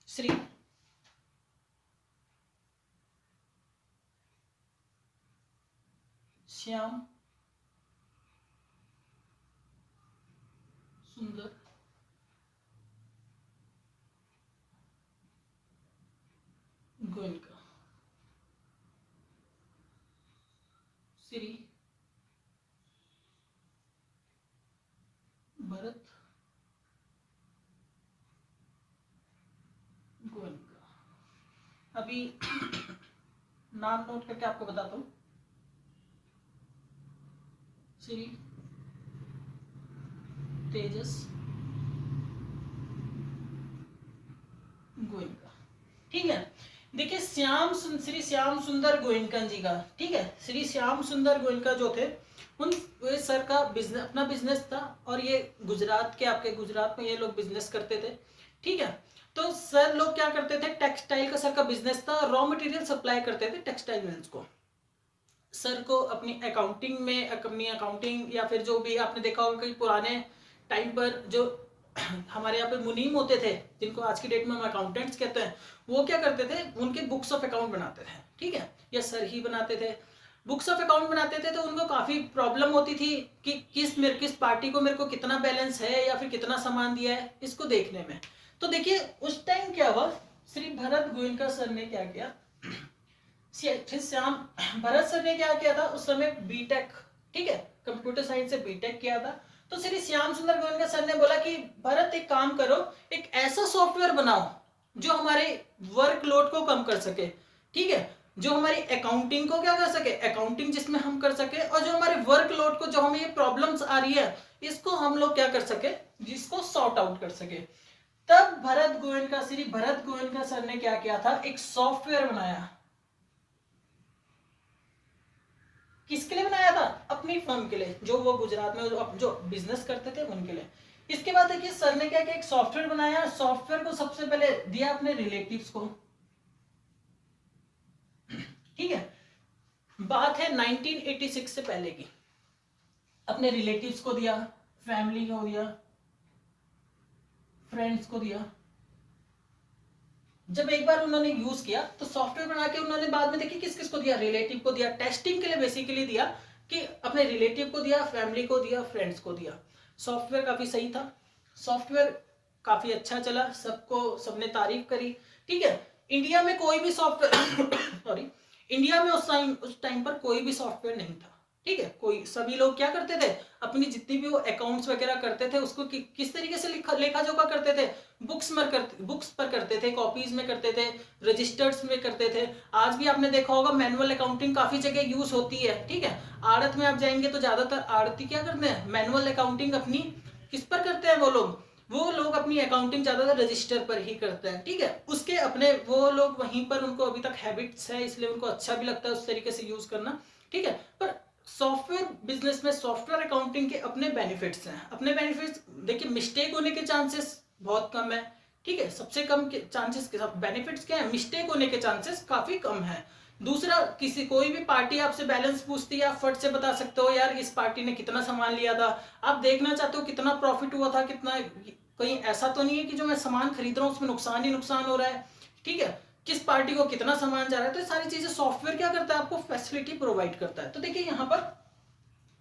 श्री श्याम सुंदर गोयनका, श्री भरत गोयनका। अभी नाम नोट करके आपको बताता हूं, श्री तेजस गोयनका। ठीक है, देखिए श्री श्याम सुंदर गोयनका जी का, ठीक है, श्री श्याम सुंदर गोयनका जो थे, उन सर का बिजनेस, अपना बिजनेस था, और ये गुजरात के, आपके गुजरात में ये लोग बिजनेस करते थे। ठीक है, तो सर लोग क्या करते थे, टेक्सटाइल का सर का बिजनेस था, रॉ मटेरियल सप्लाई करते थे टेक्सटाइल मिल्स को। सर को अपनी अकाउंटिंग में, अपनी अकाउंटिंग या फिर जो भी आपने देखा होगा कि पुराने टाइम पर जो हमारे यहाँ पे मुनीम होते थे, जिनको आज की डेट में हम अकाउंटेंट्स कहते हैं, वो क्या करते थे, उनके बुक्स ऑफ अकाउंट बनाते थे। ठीक है, या सर ही बनाते थे, बुक्स ऑफ अकाउंट बनाते थे। तो उनको काफी प्रॉब्लम होती थी कि किस पार्टी को मेरे को कितना बैलेंस है या फिर कितना सामान दिया है, इसको देखने में। तो देखिए उस टाइम क्या हुआ, श्री भरत गोयनका सर ने क्या किया, फिर श्याम भरत सर ने क्या किया था उस समय बीटेक, ठीक है, कंप्यूटर साइंस से बीटेक किया था। तो श्री श्याम सुंदर गोयनका सर ने बोला कि भरत एक काम करो, एक ऐसा सॉफ्टवेयर बनाओ जो हमारे वर्कलोड को कम कर सके। ठीक है, जो हमारी अकाउंटिंग को क्या कर सके, अकाउंटिंग जिसमें हम कर सके, और जो हमारे वर्कलोड को, जो हमें ये प्रॉब्लम्स आ रही है, इसको हम लोग क्या कर सके, जिसको सॉर्ट आउट कर सके। तब भरत गोयनका, श्री भरत गोयनका सर ने क्या किया था, एक सॉफ्टवेयर बनाया। किसके लिए बनाया था? अपनी फर्म के लिए, जो वो गुजरात में जो बिजनेस करते थे उनके लिए। इसके बाद देखिए सर ने क्या किया, एक सॉफ्टवेयर बनाया। सॉफ्टवेयर को सबसे पहले दिया अपने रिलेटिव्स को। ठीक है, बात है 1986 से पहले की। अपने रिलेटिव्स को दिया, फैमिली को दिया, फ्रेंड्स को दिया। जब एक बार उन्होंने यूज किया तो सॉफ्टवेयर बना के उन्होंने बाद में देखिए किस किस को दिया, रिलेटिव को दिया, टेस्टिंग के लिए बेसिकली दिया, कि अपने रिलेटिव को दिया, फैमिली को दिया, फ्रेंड्स को दिया। सॉफ्टवेयर काफी सही था, सॉफ्टवेयर काफी अच्छा चला, सबको सबने तारीफ करी। ठीक है, इंडिया में कोई भी सॉफ्टवेयर सॉरी, इंडिया में उस टाइम पर कोई भी सॉफ्टवेयर नहीं था। ठीक है, कोई, सभी लोग क्या करते थे, अपनी जितनी भी वो अकाउंट्स वगैरह करते थे उसको किस तरीके से लेखा जोखा करते थे, बुक्स पर करते थे, कॉपीज में करते थे, रजिस्टर्स में करते थे। आज भी आपने देखा होगा मैनुअल अकाउंटिंग काफी जगह यूज होती है। ठीक है, आड़त में आप जाएंगे तो ज्यादातर आड़ती क्या करते हैं, मैनुअल अकाउंटिंग अपनी किस पर करते हैं, वो लोग अपनी अकाउंटिंग ज्यादातर रजिस्टर पर ही करते हैं। ठीक है, उसके अपने वो लोग वहीं पर, उनको अभी तक हैबिट्स है, इसलिए उनको अच्छा भी लगता है उस तरीके से यूज करना। ठीक है, पर सॉफ्टवेयर बिजनेस में सॉफ्टवेयर अकाउंटिंग के अपने बेनिफिट्स हैं। अपने बेनिफिट्स देखिए, मिस्टेक होने के चांसेस बहुत कम है। ठीक है, सबसे कम के चांसेस के साथ बेनिफिट्स क्या है, मिस्टेक होने के चांसेस काफी कम है। दूसरा, किसी कोई भी पार्टी आपसे बैलेंस पूछती है, आप फट से बता सकते हो यार इस पार्टी ने कितना सामान लिया था। आप देखना चाहते हो कितना प्रॉफिट हुआ था, कितना, कहीं ऐसा तो नहीं है कि जो मैं सामान खरीद रहा हूँ उसमें नुकसान ही नुकसान हो रहा है। ठीक है, किस पार्टी को कितना सामान जा रहा है, तो ये सारी चीजें सॉफ्टवेयर क्या करता है, आपको फैसिलिटी प्रोवाइड करता है। तो देखिए यहाँ पर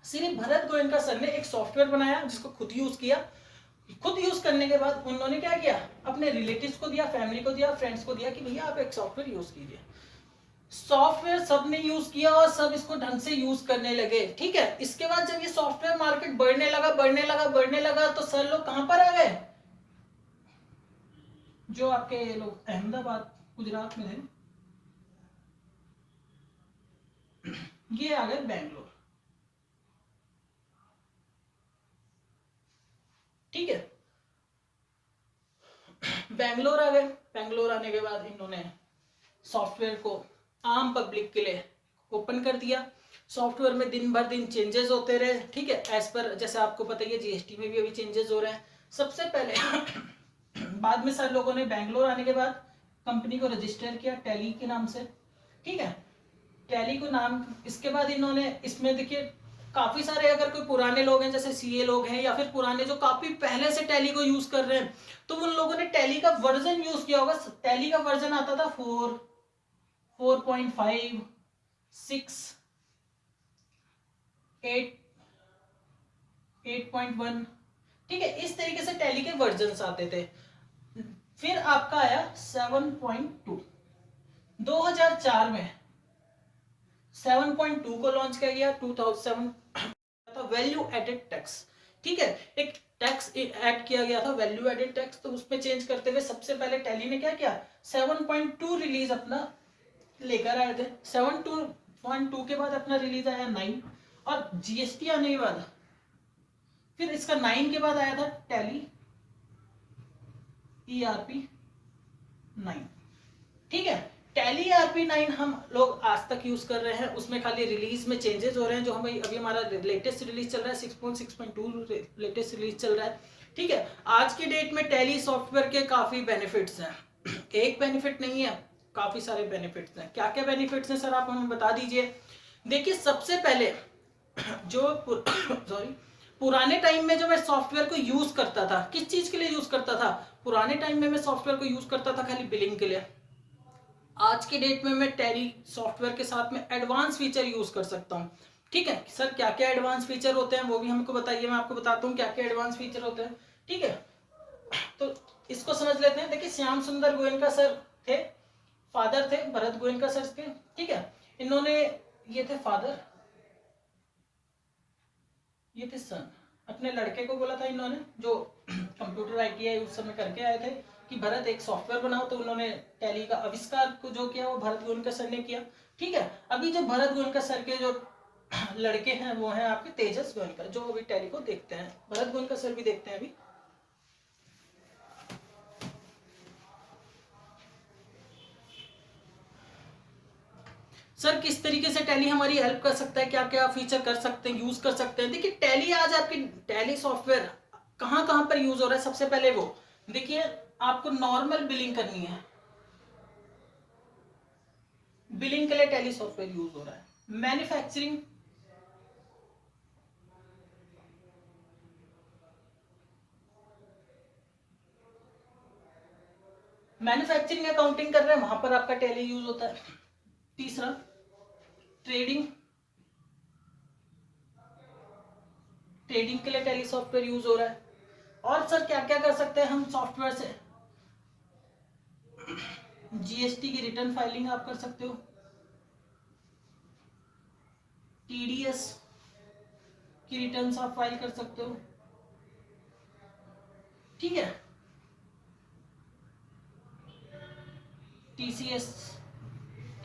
श्री भरत गोयनका सर ने एक सॉफ्टवेयर बनाया जिसको खुद यूज किया। खुद यूज करने के बाद उन्होंने क्या किया, अपने रिलेटिव्स को दिया, फैमिली को दिया, फ्रेंड्स को दिया कि भैया आप एक सॉफ्टवेयर यूज कीजिए। सॉफ्टवेयर सबने यूज किया और सब इसको ढंग से यूज करने लगे। ठीक है, इसके बाद जब ये सॉफ्टवेयर मार्केट बढ़ने लगा तो सर लोग कहां पर आ गए, जो आपके लोग अहमदाबाद गुजरात में थे, ये आ गए बैंगलोर। ठीक है, बैंगलोर आ गए। बैंगलोर आने के बाद इन्होंने सॉफ्टवेयर को आम पब्लिक के लिए ओपन कर दिया। सॉफ्टवेयर में दिन भर दिन चेंजेस होते रहे। ठीक है, एज पर जैसे आपको पता ही है जीएसटी में भी अभी चेंजेस हो रहे हैं। सबसे पहले बाद में सर लोगों ने बैंगलोर आने के बाद कंपनी को रजिस्टर किया टैली के नाम से। ठीक है, टैली को नाम, इसके बाद इन्होंने इसमें देखिए काफी सारे, अगर कोई पुराने लोग हैं जैसे सीए लोग हैं या फिर पुराने जो काफी पहले से टैली को यूज कर रहे हैं, तो उन लोगों ने टैली का वर्जन यूज किया होगा। टैली का वर्जन आता था 4, 4.5, 6, 8, 8.1। ठीक है, इस तरीके से टैली के वर्जन आते थे। फिर आपका आया 7.2, 2004 में 7.2 को लॉन्च किया गया। 2007 वैल्यू एडेड टैक्स। ठीक है, एक टैक्स ऐड किया गया था, वैल्यू एडेड टैक्स, तो उसमें चेंज करते हुए सबसे पहले टैली ने क्या किया, 7.2 रिलीज अपना लेकर आए थे। 7.2 के बाद अपना रिलीज आया 9, और जीएसटी आने के बाद फिर इसका 9 के बाद आया था टैली ईआरपी 9। ठीक है, टैली ईआरपी 9 हम लोग आज तक यूज कर रहे हैं। उसमें खाली रिलीज में चेंजेस हो रहे हैं। जो हमें अभी हमारा लेटेस्ट रिलीज चल रहा है 6.6.2 लेटेस्ट रिलीज चल रहा है। ठीक है, आज की डेट में टैली सॉफ्टवेयर के काफी बेनिफिट्स हैं। एक बेनिफिट नहीं है, काफी सारे बेनिफिट्स हैं। क्या क्या बेनिफिट्स हैं सर, आप हमें बता दीजिए। देखिए, सबसे पहले जो सॉरी पुराने टाइम में जो मैं सॉफ्टवेयर को यूज करता था, किस चीज के लिए यूज करता था, पुराने टाइम में मैं सॉफ्टवेयर को यूज करता था खाली बिलिंग के लिए। आज की डेट में मैं टैली सॉफ्टवेयर के साथ में एडवांस फीचर यूज कर सकता हूं। ठीक है सर, क्या क्या एडवांस फीचर होते हैं वो भी हमको बताइए, मैं आपको बताता हूँ क्या क्या एडवांस फीचर होते हैं। ठीक है, तो इसको समझ लेते हैं। देखिए, श्याम सुंदर गोयनका सर थे, फादर थे भरत गोयनका सर के। ठीक है, इन्होंने, ये थे फादर, ये थे सन। अपने लड़के को बोला था इन्होंने, जो कंप्यूटर आईटीआई उस समय करके आए थे, कि भरत एक सॉफ्टवेयर बनाओ। तो उन्होंने टैली का आविष्कार को जो किया वो भरत गोयनका सर ने किया। ठीक है, अभी जो भरत गोयनका सर के जो लड़के हैं वो हैं आपके तेजस गोयनका, जो अभी टैली को देखते हैं। भरत गोयनका सर भी देखते हैं अभी। सर किस तरीके से टैली हमारी हेल्प कर सकता है, क्या क्या फीचर कर सकते हैं, यूज कर सकते हैं। देखिए, टैली आज आपकी टैली सॉफ्टवेयर कहां कहां पर यूज हो रहा है। सबसे पहले वो देखिए, आपको नॉर्मल बिलिंग करनी है, बिलिंग के लिए टैली सॉफ्टवेयर यूज हो रहा है। मैन्युफैक्चरिंग, मैन्युफैक्चरिंग अकाउंटिंग कर रहे हैं, वहां पर आपका टैली यूज होता है। तीसरा ट्रेडिंग, ट्रेडिंग के लिए टैली सॉफ्टवेयर यूज हो रहा है। और सर क्या क्या कर सकते हैं हम सॉफ्टवेयर से? जीएसटी की रिटर्न फाइलिंग आप कर सकते हो, टीडीएस की रिटर्न आप फाइल कर सकते हो, ठीक है, टीसीएस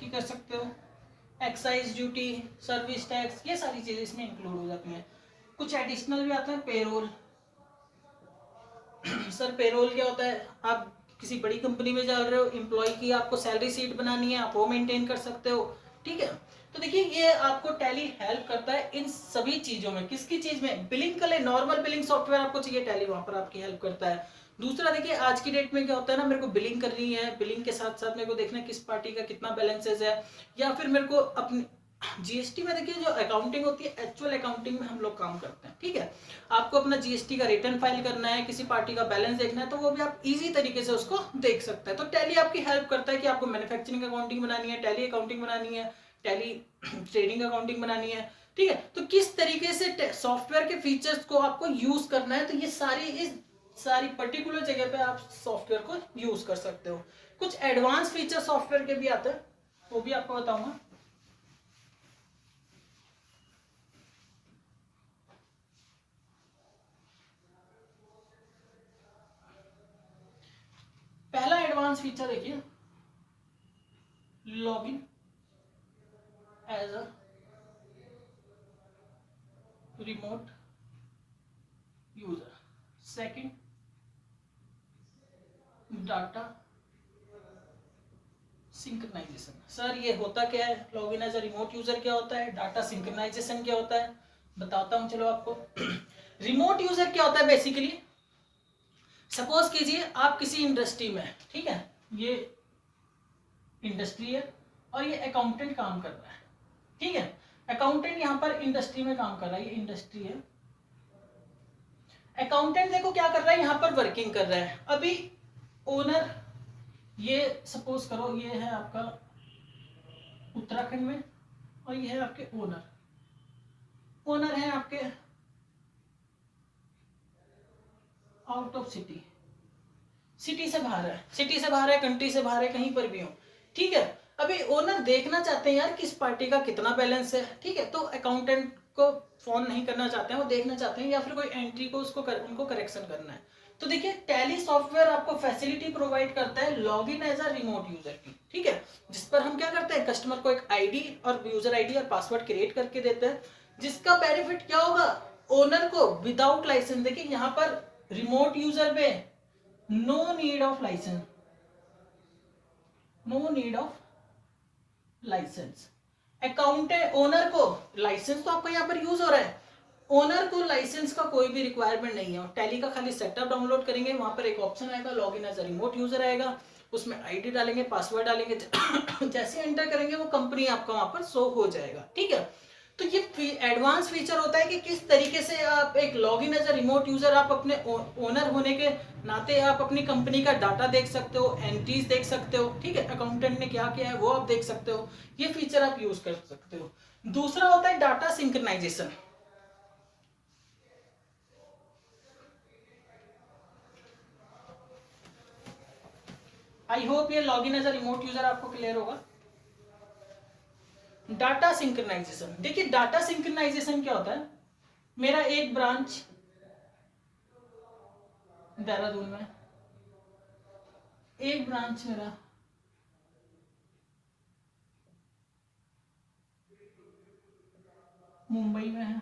की कर सकते हो, एक्साइज ड्यूटी, सर्विस टैक्स, ये सारी चीजें इसमें इंक्लूड हो जाती हैं। कुछ एडिशनल भी आते हैं, पेरोल। सर पेरोल क्या होता है? आप किसी बड़ी कंपनी में जा रहे हो, एम्प्लॉय की आपको सैलरी शीट बनानी है, आप वो मेंटेन कर सकते हो, ठीक है। तो देखिए ये आपको टैली हेल्प करता है इन सभी चीजों में। किसकी चीज में? बिलिंग के लिए नॉर्मल बिलिंग सॉफ्टवेयर आपको चाहिए, टैली वहां पर आपकी हेल्प करता है। दूसरा देखिए आज की डेट में क्या होता है ना, मेरे को बिलिंग करनी है, बिलिंग के साथ साथ मेरे को देखना है किस पार्टी का कितना बैलेंसेस है, या फिर मेरे को अपनी जीएसटी में देखिए जो अकाउंटिंग होती है, एक्चुअल अकाउंटिंग में हम लोग काम करते हैं, ठीक है। आपको अपना जीएसटी का रिटर्न फाइल करना है, किसी पार्टी का बैलेंस देखना है, तो वो भी आप इजी तरीके से उसको देख सकते हैं। तो टैली आपकी हेल्प करता है कि आपको मैन्युफैक्चरिंग अकाउंटिंग बनानी है, टैली अकाउंटिंग बनानी है, टैली ट्रेडिंग अकाउंटिंग बनानी है, ठीक है। तो किस तरीके से सॉफ्टवेयर के फीचर्स को आपको यूज करना है, तो ये सारी पर्टिकुलर जगह पे आप सॉफ्टवेयर को यूज कर सकते हो। कुछ एडवांस फीचर सॉफ्टवेयर के भी आते हैं, वो भी आपको बताऊंगा। पहला एडवांस फीचर देखिए, login as a remote user. Second, data synchronisation. Sir ये होता क्या है? Login as a remote user क्या होता है? डाटा सिंक्रोनाइजेशन क्या होता है? बताता हूं चलो आपको। रिमोट यूजर क्या होता है बेसिकली? सपोज कीजिए आप किसी इंडस्ट्री में, ठीक है, ये इंडस्ट्री है और ये अकाउंटेंट काम कर रहा है, ठीक है। अकाउंटेंट यहाँ पर इंडस्ट्री में काम कर रहा है, ये इंडस्ट्री है। अकाउंटेंट देखो क्या कर रहा है, यहाँ पर वर्किंग कर रहा है। अभी ओनर, ये सपोज करो ये है आपका उत्तराखंड में और ये है आपके ओनर। ओनर है आपके आउट ऑफ सिटी, सिटी से बाहर है, सिटी से बाहर है, कंट्री से बाहर है, कहीं पर भी हो, ठीक है। अभी ओनर देखना चाहते हैं यार किस पार्टी का कितना बैलेंस है, ठीक है। तो अकाउंटेंट को फोन नहीं करना चाहते हैं, वो देखना चाहते हैं, या फिर कोई एंट्री को उनको करेक्शन करना है। तो देखिए टैली सॉफ्टवेयर आपको फैसिलिटी प्रोवाइड करता है login as a remote user की, ठीक है। जिस पर हम क्या करते हैं, कस्टमर को एक आईडी और यूजर आईडी और पासवर्ड क्रिएट करके देते हैं, जिसका बेनिफिट क्या होगा ओनर को? Without licence. देखिए यहाँ पर रिमोट यूजर पे no need of licence, no need of licence. Accountant owner को लाइसेंस तो आपका यहाँ पर यूज हो रहा है, ओनर को लाइसेंस का कोई भी रिक्वायरमेंट नहीं है। टैली का खाली सेटअप डाउनलोड करेंगे, वहां पर एक ऑप्शन आएगा login as a remote user आएगा, उसमें आईडी डालेंगे, पासवर्ड डालेंगे, जैसे एंटर करेंगे वो कंपनी आपका वहां पर शो हो जाएगा, ठीक है। तो ये एडवांस फीचर होता है कि किस तरीके से आप एक login as a remote user, आप अपने ओनर होने के नाते आप अपनी कंपनी का डाटा देख सकते हो, एंट्रीज देख सकते हो, ठीक है। अकाउंटेंट ने क्या किया है वो आप देख सकते हो, ये फीचर आप यूज कर सकते हो। दूसरा होता है डाटा सिंक्रोनाइजेशन। आई होप ये login as a remote user आपको क्लियर होगा। डाटा सिंक्रोनाइजेशन, देखिए डाटा सिंक्रोनाइजेशन क्या होता है, मेरा एक ब्रांच देहरादून में, एक ब्रांच मेरा मुंबई में है,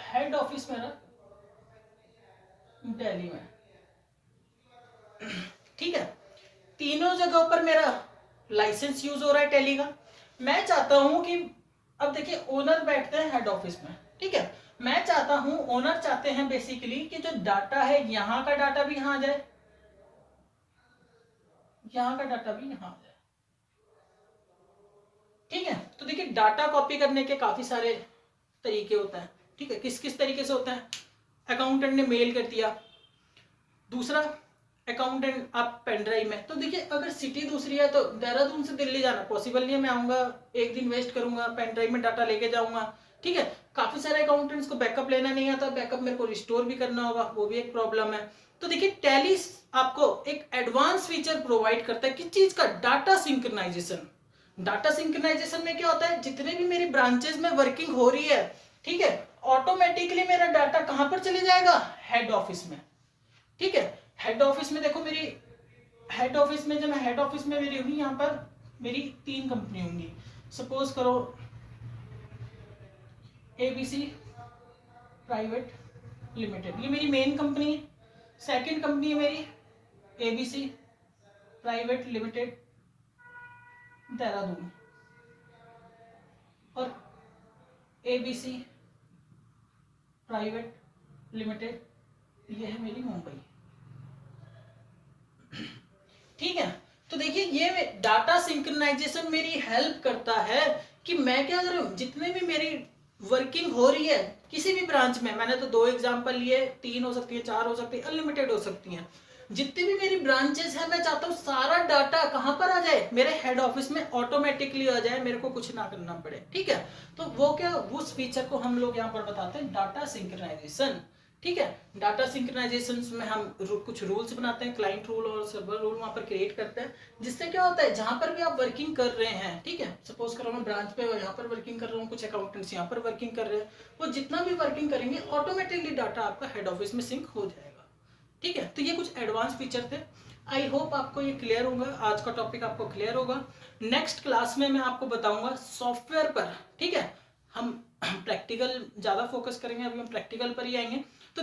हेड ऑफिस मेरा दिल्ली में, ठीक है। तीनों जगहों पर मेरा लाइसेंस यूज हो रहा है टैली का। मैं चाहता हूं कि अब देखिए ओनर बैठते हैं हेड ऑफिस में, ठीक है। मैं चाहता हूं, ओनर चाहते हैं बेसिकली कि जो डाटा है यहां का डाटा भी यहां आ जाए, यहां का डाटा भी यहां आ जाए, ठीक है। तो देखिए डाटा कॉपी करने के काफी सारे तरीके होते हैं, ठीक है। किस किस तरीके से होता है? अकाउंटेंट ने मेल कर दिया, दूसरा अकाउंटेंट आप पेन ड्राइव में। तो देखिए अगर सिटी दूसरी है तो देहरादून से दिल्ली जाना पॉसिबल नहीं है, मैं आऊंगा एक दिन वेस्ट करूंगा, पेन ड्राइव में डाटा लेके जाऊंगा, ठीक है। काफी सारे अकाउंटेंट्स को बैकअप लेना नहीं आता, बैकअप मेरे को रिस्टोर भी करना होगा, वो भी एक प्रॉब्लम है। तो देखिए टैली आपको एक एडवांस फीचर प्रोवाइड करता है, किस चीज का, डाटा सिंक्रोनाइजेशन। डाटा सिंक्रोनाइजेशन में क्या होता है, जितने भी मेरी ब्रांचेस में वर्किंग हो रही है, ठीक है, ऑटोमेटिकली मेरा डाटा कहां पर चले जाएगा, हेड ऑफिस में, ठीक है। हेड ऑफिस में देखो मेरी हेड ऑफिस में, जब मैं हेड ऑफिस में मेरी होगी, यहाँ पर मेरी 3 कंपनी होंगी, सपोज करो एबीसी प्राइवेट लिमिटेड, ये मेरी मेन कंपनी है। सेकंड कंपनी है मेरी एबीसी प्राइवेट लिमिटेड देहरादून, और एबीसी प्राइवेट लिमिटेड ये है मेरी मुंबई, ठीक है। तो देखिए ये डाटा सिंक्रोनाइजेशन मेरी हेल्प करता है कि मैं क्या करूं, जितने भी मेरी वर्किंग हो रही है किसी भी ब्रांच में, मैंने तो 2 एग्जांपल लिए, 3 हो सकती है, 4 हो सकती है, अनलिमिटेड हो सकती हैं, जितनी भी मेरी ब्रांचेस हैं, मैं चाहता हूँ सारा डाटा कहां पर आ जाए, मेरे हेड ऑफिस में ऑटोमेटिकली आ जाए, मेरे को कुछ ना करना पड़े, ठीक है। तो वो क्या, उस फीचर को हम लोग यहाँ पर बताते हैं डाटा सिंक्रोनाइजेशन, ठीक है। डाटा सिंक्रोनाइजेशन में हम कुछ रूल्स बनाते हैं, क्लाइंट रूल और सर्वर रूल वहां पर क्रिएट करते हैं, जिससे क्या होता है, जहां पर भी आप वर्किंग कर रहे हैं, ठीक है, सपोज करो मैं ब्रांच पे यहाँ पर वर्किंग कर रहा हूँ, कुछ अकाउंटेंट्स यहाँ पर वर्किंग कर रहे हैं, वो जितना भी वर्किंग करेंगे ऑटोमेटिकली डाटा आपका हेड ऑफिस में सिंक हो जाएगा, ठीक है। तो ये कुछ एडवांस फीचर थे, आई होप आपको ये क्लियर होगा, आज का टॉपिक आपको क्लियर होगा। नेक्स्ट क्लास में मैं आपको बताऊंगा सॉफ्टवेयर पर, ठीक है, हम प्रैक्टिकल ज्यादा फोकस करेंगे, अभी हम प्रैक्टिकल पर ही आएंगे। तो